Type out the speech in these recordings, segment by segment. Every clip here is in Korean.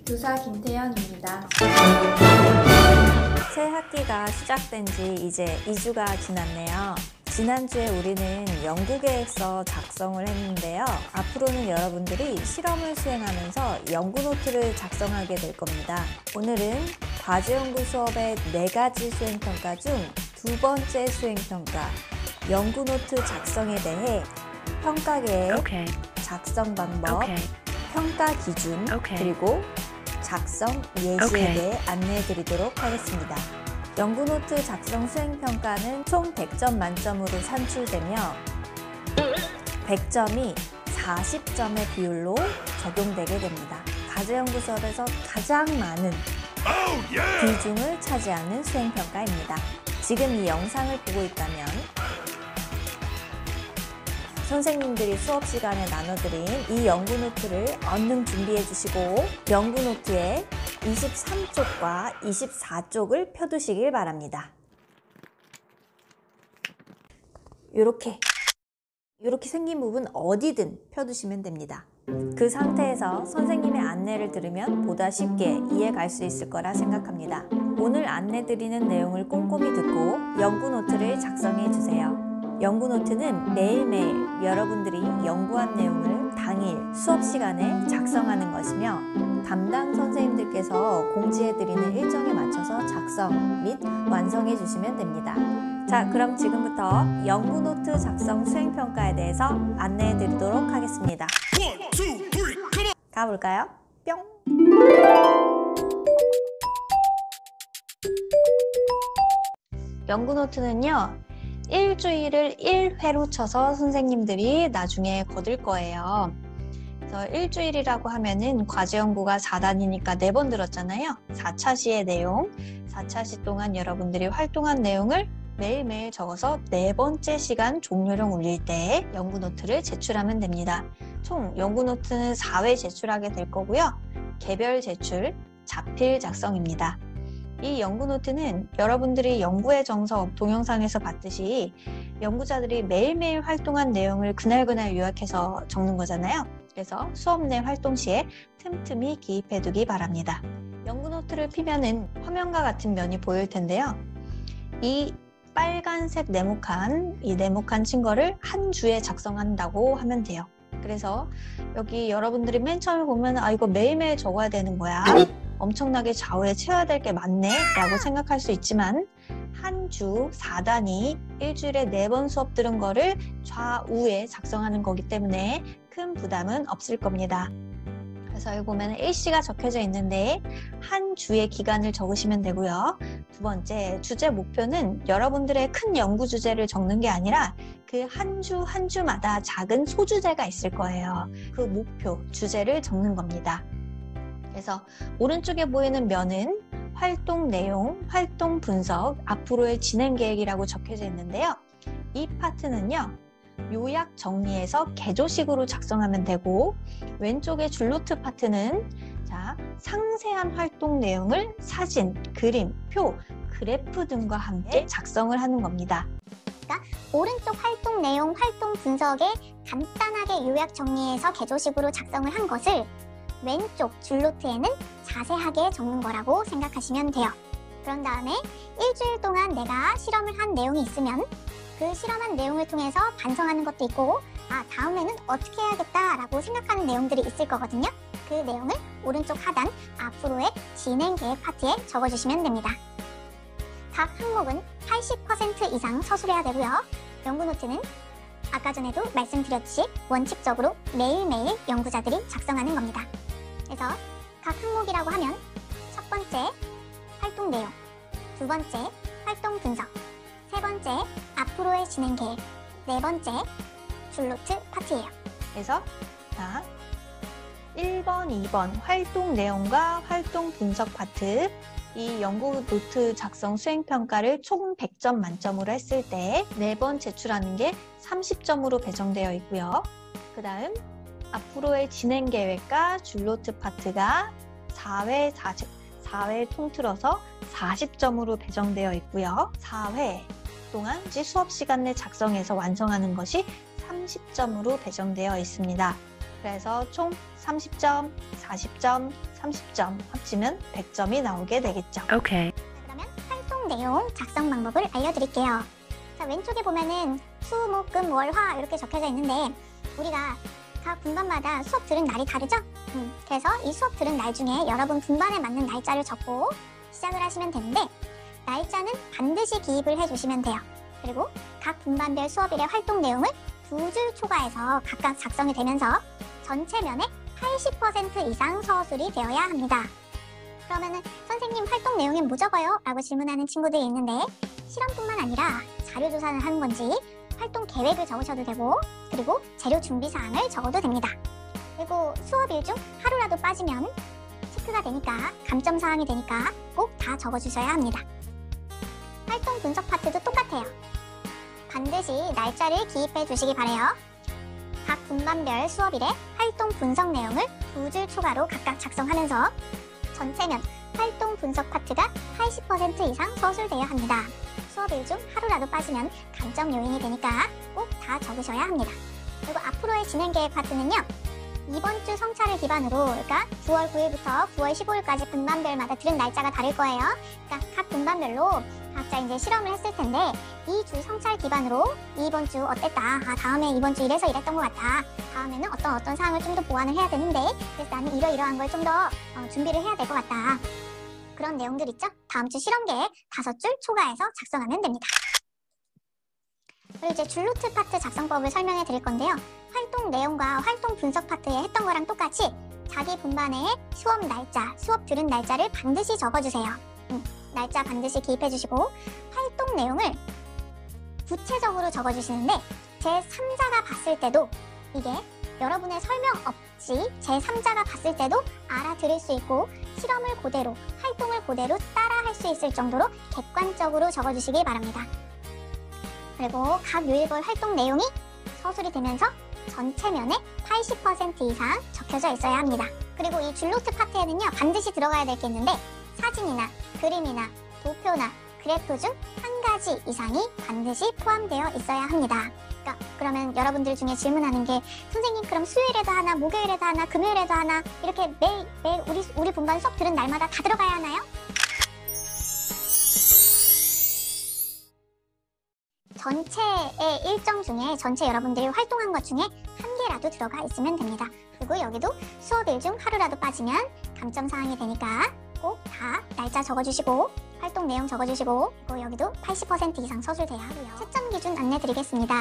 교사 김태현입니다. 새 학기가 시작된 지 이제 2주가 지났네요. 지난주에 우리는 연구계획서 작성을 했는데요. 앞으로는 여러분들이 실험을 수행하면서 연구노트를 작성하게 될 겁니다. 오늘은 과제연구 수업의 4가지 수행평가 중 2번째 수행평가, 연구노트 작성에 대해 평가 계획, 작성 방법, 평가 기준, 그리고 작성 예시에 대해 안내해 드리도록 하겠습니다. 연구노트 작성 수행평가는 총 100점 만점으로 산출되며 100점이 40점의 비율로 적용되게 됩니다. 과제연구 수업에서 가장 많은 비중을 차지하는 수행평가입니다. 지금 이 영상을 보고 있다면 선생님들이 수업 시간에 나눠드린 이 연구노트를 얼른 준비해 주시고 연구노트에 23쪽과 24쪽을 펴두시길 바랍니다. 이렇게 생긴 부분 어디든 펴두시면 됩니다. 그 상태에서 선생님의 안내를 들으면 보다 쉽게 이해 갈 수 있을 거라 생각합니다. 오늘 안내드리는 내용을 꼼꼼히 듣고 연구노트를 작성해 주세요. 연구노트는 매일매일 여러분들이 연구한 내용을 당일 수업 시간에 작성하는 것이며 담당 선생님들께서 공지해드리는 일정에 맞춰서 작성 및 완성해 주시면 됩니다. 자, 그럼 지금부터 연구노트 작성 수행평가에 대해서 안내해 드리도록 하겠습니다. 가볼까요? 뿅! 연구노트는요, 일주일을 1회로 쳐서 선생님들이 나중에 거둘 거예요. 그래서 일주일이라고 하면은 과제연구가 4단이니까 4번 들었잖아요. 4차 시의 내용, 4차 시 동안 여러분들이 활동한 내용을 매일매일 적어서 4번째 시간 종료령 올릴 때 연구노트를 제출하면 됩니다. 총 연구노트는 4회 제출하게 될 거고요. 개별 제출, 자필 작성입니다. 이 연구노트는 여러분들이 연구의 정석 동영상에서 봤듯이 연구자들이 매일매일 활동한 내용을 그날그날 요약해서 적는 거잖아요. 그래서 수업 내 활동 시에 틈틈이 기입해 두기 바랍니다. 연구노트를 피면은 화면과 같은 면이 보일 텐데요. 이 빨간색 네모칸, 이 네모칸 친 거를 한 주에 작성한다고 하면 돼요. 그래서 여기 여러분들이 맨 처음에 보면 아, 이거 매일매일 적어야 되는 거야. 엄청나게 좌우에 채워야 될 게 많네 라고 생각할 수 있지만 한 주 4단위 일주일에 4번 수업 들은 거를 좌우에 작성하는 거기 때문에 큰 부담은 없을 겁니다. 그래서 여기 보면 일시가 적혀져 있는데 한 주의 기간을 적으시면 되고요. 두 번째, 주제 목표는 여러분들의 큰 연구 주제를 적는 게 아니라 그 한 주 한 주마다 작은 소주제가 있을 거예요. 그 목표, 주제를 적는 겁니다. 그래서 오른쪽에 보이는 면은 활동 내용, 활동 분석, 앞으로의 진행 계획이라고 적혀져 있는데요. 이 파트는요, 요약 정리해서 개조식으로 작성하면 되고 왼쪽의 줄노트 파트는 상세한 활동 내용을 사진, 그림, 표, 그래프 등과 함께 작성을 하는 겁니다. 그러니까 오른쪽 활동 내용, 활동 분석에 간단하게 요약 정리해서 개조식으로 작성을 한 것을 왼쪽 줄노트에는 자세하게 적는 거라고 생각하시면 돼요. 그런 다음에 일주일 동안 내가 실험을 한 내용이 있으면 그 실험한 내용을 통해서 반성하는 것도 있고 다음에는 어떻게 해야겠다라고 생각하는 내용들이 있을 거거든요. 그 내용을 오른쪽 하단 앞으로의 진행 계획 파트에 적어주시면 됩니다. 각 항목은 80% 이상 서술해야 되고요. 연구노트는 아까 전에도 말씀드렸듯이 원칙적으로 매일매일 연구자들이 작성하는 겁니다. 그래서 각 항목이라고 하면 첫 번째, 활동 내용, 두 번째, 활동 분석, 세 번째, 앞으로의 진행 계획, 네 번째, 줄노트 파트예요. 그래서 1번, 2번 활동 내용과 활동 분석 파트, 이 연구노트 작성 수행평가를 총 100점 만점으로 했을 때 4번 제출하는 게 30점으로 배정되어 있고요. 그 다음 앞으로의 진행 계획과 줄노트 파트가 4회 통틀어서 40점으로 배정되어 있고요. 4회 동안 수업 시간 내 작성해서 완성하는 것이 30점으로 배정되어 있습니다. 그래서 총 30점, 40점, 30점 합치면 100점이 나오게 되겠죠. Okay. 그러면 활동 내용 작성 방법을 알려드릴게요. 자, 왼쪽에 보면은 수, 목, 금, 월, 화 이렇게 적혀져 있는데 우리가 각 분반마다 수업 들은 날이 다르죠? 그래서 이 수업 들은 날 중에 여러분 분반에 맞는 날짜를 적고 시작을 하시면 되는데 날짜는 반드시 기입을 해주시면 돼요. 그리고 각 분반별 수업일의 활동 내용을 2줄 초과해서 각각 작성이 되면서 전체 면의 80% 이상 서술이 되어야 합니다. 그러면은 선생님 활동 내용에 뭐 적어요? 라고 질문하는 친구들이 있는데 실험뿐만 아니라 자료 조사를 하는 건지 활동 계획을 적으셔도 되고 그리고 재료 준비 사항을 적어도 됩니다. 그리고 수업일 중 하루라도 빠지면 체크가 되니까 감점 사항이 되니까 꼭 다 적어주셔야 합니다. 활동 분석 파트도 똑같아요. 반드시 날짜를 기입해 주시기 바래요. 각 분반별 수업일에 활동 분석 내용을 2줄 초과로 각각 작성하면서 전체면 활동 분석 파트가 80% 이상 서술되어야 합니다. 수업일 중 하루라도 빠지면 감점 요인이 되니까 꼭 다 적으셔야 합니다. 그리고 앞으로의 진행 계획 파트는요. 이번 주 성차를 기반으로 그러니까 9월 9일부터 9월 15일까지 분반별마다 들은 날짜가 다를 거예요. 그러니까 각 분반별로 각자 이제 실험을 했을 텐데 이 주 성찰 기반으로 이번 주 어땠다. 다음에 이번 주 이래서 이랬던 것 같아. 다음에는 어떤 사항을 좀 더 보완을 해야 되는데 그래서 나는 이러이러한 걸 좀 더 준비를 해야 될 것 같다. 그런 내용들 있죠? 다음 주 실험 계획 5줄 초과해서 작성하면 됩니다. 그리고 이제 줄노트 파트 작성법을 설명해 드릴 건데요. 활동 내용과 활동 분석 파트에 했던 거랑 똑같이 자기 분반에 수업 날짜, 수업 들은 날짜를 반드시 적어주세요. 날짜 반드시 기입해 주시고 활동 내용을 구체적으로 적어주시는데 제3자가 봤을 때도 이게 여러분의 설명 없이 제3자가 봤을 때도 알아들을 수 있고 실험을 그대로, 활동을 그대로 따라 할 수 있을 정도로 객관적으로 적어주시기 바랍니다. 그리고 각 요일별 활동 내용이 서술이 되면서 전체 면에 80% 이상 적혀져 있어야 합니다. 그리고 이 줄노트 파트에는요 반드시 들어가야 될 게 있는데 사진이나 그림이나 도표나 그래프 중 한 가지 이상이 반드시 포함되어 있어야 합니다. 그러면 여러분들 중에 질문하는 게 선생님 그럼 수요일에도 하나, 목요일에도 하나, 금요일에도 하나 이렇게 매일 우리 분반 수업 들은 날마다 다 들어가야 하나요? 전체의 일정 중에 전체 여러분들이 활동한 것 중에 한 개라도 들어가 있으면 됩니다. 그리고 여기도 수업일 중 하루라도 빠지면 감점 사항이 되니까 꼭 다 날짜 적어주시고 활동 내용 적어주시고 그리고 여기도 80% 이상 서술돼야 하고요. 채점 기준 안내드리겠습니다.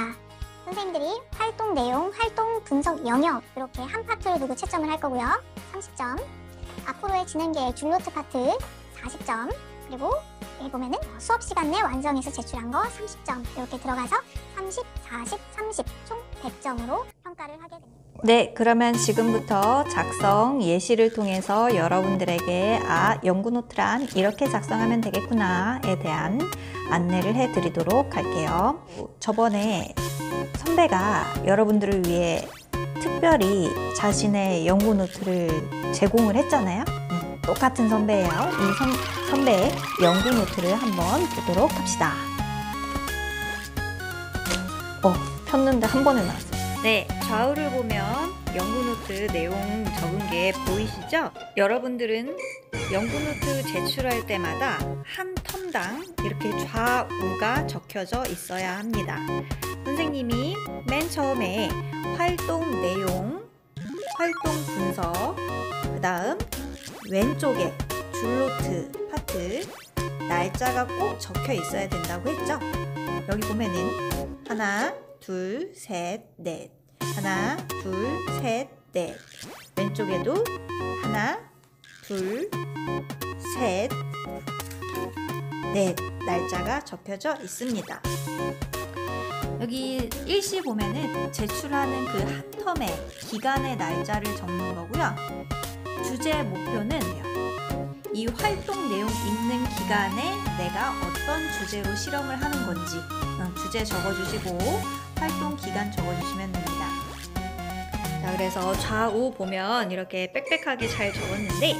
선생님들이 활동 내용, 활동 분석 영역 이렇게 한 파트로 두고 채점을 할 거고요. 30점, 앞으로의 진행 계획 줄노트 파트 40점, 그리고 여기 보면은 수업 시간 내 완성해서 제출한 거 30점 이렇게 들어가서 30, 40, 30 총 100점으로 평가를 하게 됩니다. 네, 그러면 지금부터 작성 예시를 통해서 여러분들에게 연구노트란 이렇게 작성하면 되겠구나에 대한 안내를 해드리도록 할게요. 저번에 선배가 여러분들을 위해 특별히 자신의 연구노트를 제공을 했잖아요. 똑같은 선배예요. 이 선배의 연구노트를 한번 보도록 합시다. 폈는데 한 번에 나왔어요. 네, 좌우를 보면 연구노트 내용 적은 게 보이시죠? 여러분들은 연구노트 제출할 때마다 한 텀당 이렇게 좌우가 적혀져 있어야 합니다. 선생님이 맨 처음에 활동 내용, 활동 분석, 그 다음 왼쪽에 줄노트 파트 날짜가 꼭 적혀 있어야 된다고 했죠? 여기 보면은 하나, 둘, 셋, 넷. 하나, 둘, 셋, 넷. 왼쪽에도 하나, 둘, 셋, 넷. 날짜가 적혀져 있습니다. 여기 일시 보면은 제출하는 그 한 텀의 기간의 날짜를 적는 거고요. 주제 목표는 이 활동 내용 있는 기간에 내가 어떤 주제로 실험을 하는 건지 주제 적어주시고 활동 기간 적어주시면 됩니다. 자, 그래서 좌우 보면 이렇게 빽빽하게 잘 적었는데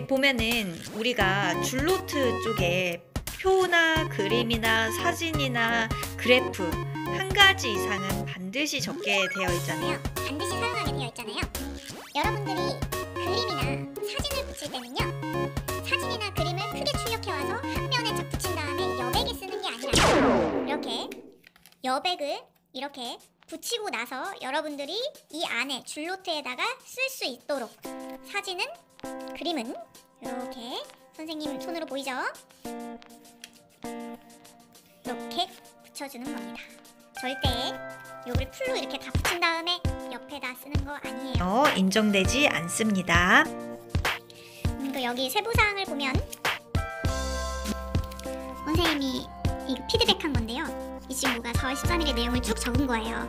보면은 우리가 줄노트 쪽에 표나 그림이나 사진이나 그래프 한 가지 이상은 반드시 적게 되어 있잖아요. 반드시 사용하게 되어 있잖아요. 여러분들이 그림이나 사진을 붙일 때는요, 사진이나 그림을 크게 출력해와서 한 면에 쫙 붙인 다음에 여백에 쓰는 게 아니라 이렇게 여백을 이렇게 붙이고 나서 여러분들이 이 안에 줄노트에다가 쓸 수 있도록 사진은, 그림은 이렇게 선생님 손으로 보이죠? 이렇게 붙여주는 겁니다. 절대 요걸 풀로 이렇게 다 붙인 다음에 옆에다 쓰는 거 아니에요. 인정되지 않습니다. 또 여기 세부사항을 보면 선생님이 이거 피드백한 건데요. 이 친구가 4월 13일의 내용을 쭉 적은 거예요.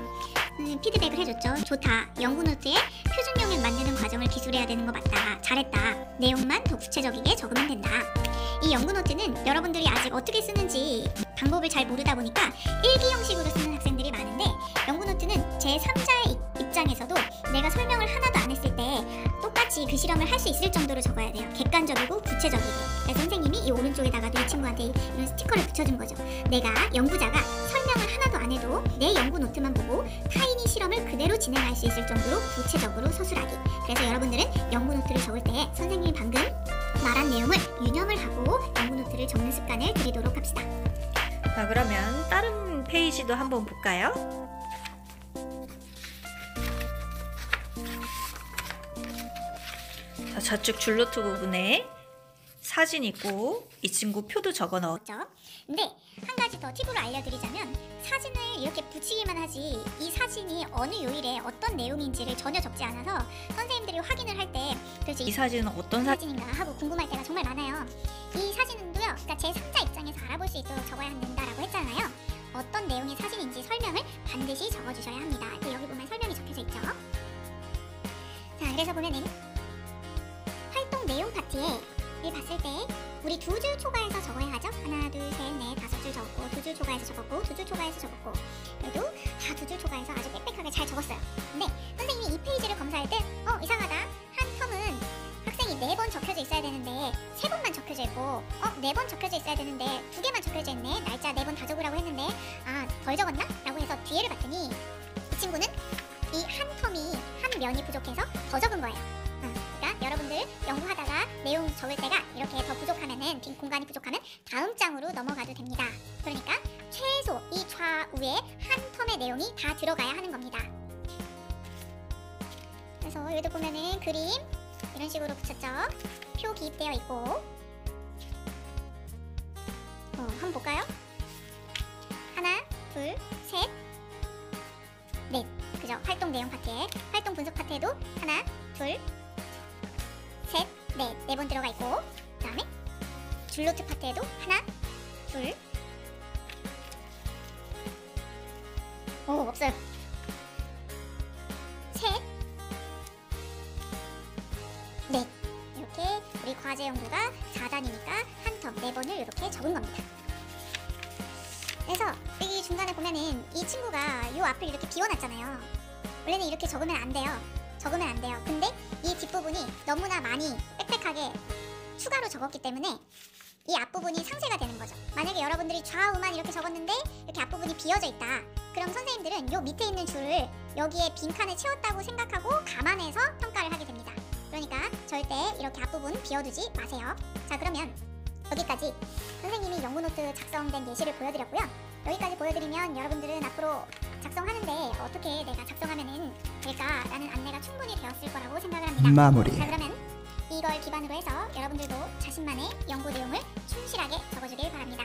피드백을 해줬죠. 좋다. 연구노트에 표준용을 만드는 과정을 기술해야 되는 거 맞다. 잘했다. 내용만 더 구체적이게 적으면 된다. 이 연구노트는 여러분들이 아직 어떻게 쓰는지 방법을 잘 모르다 보니까 일기 형식으로 쓰는 학생들이 많은데, 연구노트는 제3자의 입장에서도 내가 설명을 하나도 안 했을 때 똑같이 그 실험을 할 수 있을 정도로 적어야 돼요. 객관적이고 구체적이고. 그래서 선생님이 이 오른쪽에다가도 이 친구한테 이런 스티커를 붙여준 거죠. 내가 연구자가 설명을 하나도 안 해도 내 연구노트만 보고 타인이 실험을 그대로 진행할 수 있을 정도로 구체적으로 서술하기. 그래서 여러분들은 연구노트를 적을 때 선생님이 방금 말한 내용을 유념을 하고 연구노트를 적는 습관을 들이도록 합시다. 자, 그러면 다른 페이지도 한번 볼까요? 자, 좌측 줄노트 부분에 사진 있고 이 친구 표도 적어 넣었죠. 근데 한 가지 더 팁으로 알려드리자면, 사진을 이렇게 붙이기만 하지 이 사진이 어느 요일에 어떤 내용인지를 전혀 적지 않아서 선생님들이 확인을 할 때 도대체 이 사진은 어떤 사진인가 하고 궁금할 때가 정말 많아요. 이 사진은요, 그러니까 제3자 입장에서 알아볼 수 있도록 적어야 한다라고 했잖아요. 어떤 내용의 사진인지 설명을 반드시 적어주셔야 합니다. 또 여기 보면 설명이 적혀져 있죠. 자, 그래서 보면은 활동 내용 파트에 봤을 때 우리 2줄 초과해서 적어야 하죠. 하나, 둘, 셋, 넷, 5줄 적었고, 2줄 초과해서 적었고, 2줄 초과해서 적었고, 그래도 다 2줄 초과해서 아주 빽빽하게 잘 적었어요. 근데 선생님이 이 페이지를 검사할 때 이상하다. 한 텀은 학생이 4번 적혀져 있어야 되는데 3번만 적혀져 있고, 4번 적혀져 있어야 되는데 2개만 적혀져 있네. 날짜 4번 다 적으라고 했는데 덜 적었나? 라고 해서 뒤에를 봤더니 이 친구는 이 한 텀이 한 면이 부족해서 더 적은 거예요. 그러니까 여러분들 연구하다가 내용 적을 때가 이렇게 더 부족하면은, 빈 공간이 부족하면 다음 장으로 넘어가도 됩니다. 그러니까 최소 이 좌우에 한 텀의 내용이 다 들어가야 하는 겁니다. 그래서 여기도 보면은 그림 이런 식으로 붙였죠. 표 기입되어 있고, 한번 볼까요? 하나, 둘, 셋, 넷. 그죠? 활동 내용 파트에, 활동 분석 파트에도 하나, 둘, 셋, 넷, 4번 들어가 있고, 그 다음에 줄노트 파트에도 하나, 둘, 없어요. 셋, 넷. 이렇게 우리 과제 연구가 4단이니까 한 텀 4번을 이렇게 적은 겁니다. 그래서 여기 중간에 보면은 이 친구가 요 앞을 이렇게 비워놨잖아요. 원래는 이렇게 적으면 안 돼요. 근데 이 뒷부분이 너무나 많이 빽빽하게 추가로 적었기 때문에 이 앞부분이 상쇄가 되는 거죠. 만약에 여러분들이 좌우만 이렇게 적었는데 이렇게 앞부분이 비어져 있다. 그럼 선생님들은 요 밑에 있는 줄을 여기에 빈칸을 채웠다고 생각하고 감안해서 평가를 하게 됩니다. 그러니까 절대 이렇게 앞부분 비워두지 마세요. 자, 그러면 여기까지 선생님이 연구노트 작성된 예시를 보여드렸고요. 여기까지 보여드리면 여러분들은 앞으로 작성하는데 어떻게 내가 작성하면 될까라는 안내가 충분히 되었을 거라고 생각을 합니다. 마무리. 자, 그러면 이걸 기반으로 해서 여러분들도 자신만의 연구 내용을 충실하게 적어주길 바랍니다.